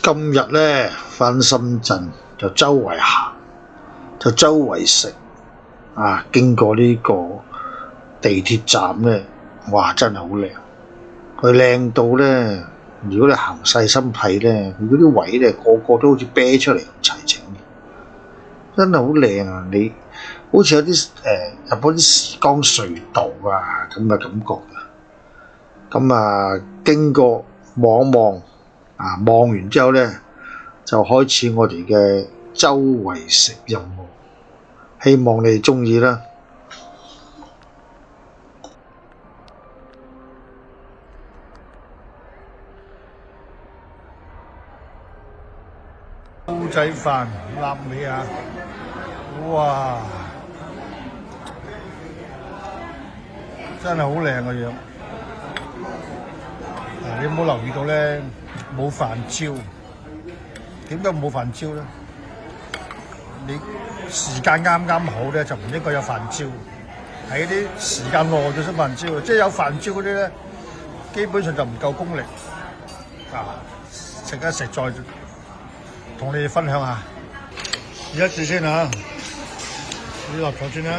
今日咧返深圳就周圍行，就周圍食啊！經過呢個地鐵站咧，哇！真係好靚，佢靚到咧，如果你行細心睇咧，佢嗰啲位咧個個都好似啤出嚟咁齊整嘅，真係好靚啊！你好似有啲入嗰啲時光隧道啊咁嘅感覺嘅。咁啊，經過望望啊，望完之後咧，就開始我哋嘅周圍食任務。希望你哋鍾意啦。煲仔飯臘味啊！哇，真係好靚個樣。你有冇留意到咧？冇飯焦，點解冇飯焦咧？你時間啱啱好咧，就唔應該有飯焦。喺啲時間耐咗先飯焦，即係有飯焦嗰啲咧，基本上就唔夠功力。食一食再同你哋分享下。試一試先嚇，你落糖先啦。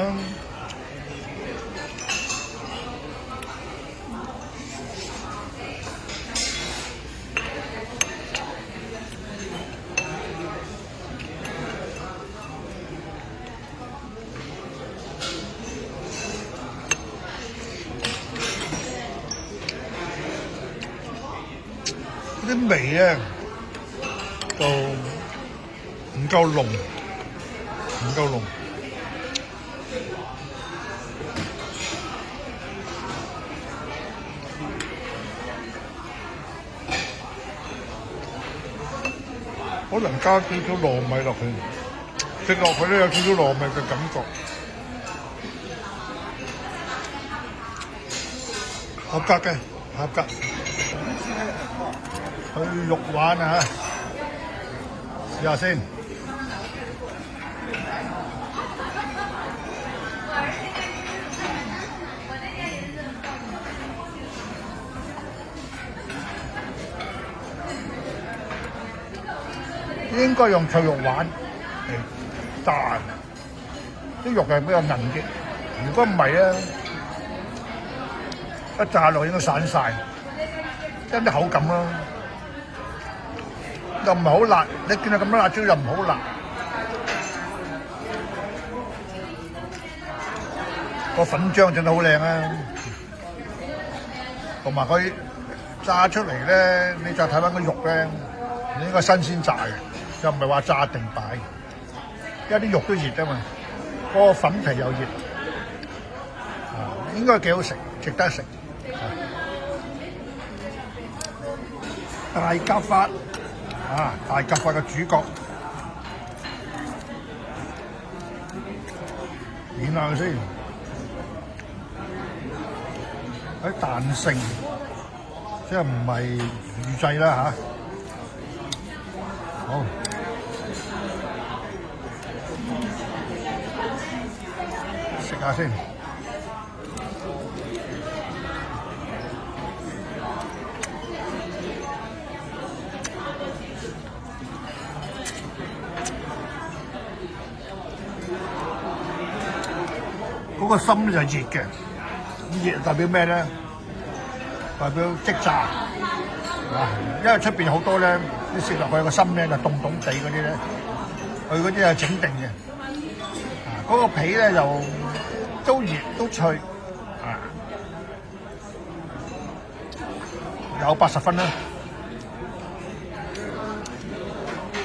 啲味咧就唔夠濃，唔夠濃。可能加少少糯米落去，食落去咧有少少糯米嘅感覺。合格嘅，合格。去肉丸啊！試下先。應該用脆肉丸嚟炸，啲肉係比較韌啲。如果唔係咧，一炸落應該散晒，跟啲口感咯。又唔係好辣，你見到咁多辣椒又唔好辣，個粉漿整得好靚啊！同埋佢炸出嚟咧，你再睇翻個肉咧，應該新鮮炸嘅，又唔係話炸定擺，因為啲肉都熱啊嘛，個粉皮又熱，應該幾好食，值得食。大甲發。大甲發嘅主角，演下佢先，喺彈性，即係唔係預製啦嚇。好，食下先。嗰個心就係熱嘅，熱代表咩咧？代表即炸，因為出邊好多咧，你食落去個心咧就凍凍地嗰啲咧，佢嗰啲係整定嘅。嗰個皮咧就都熱都脆，有80分啦。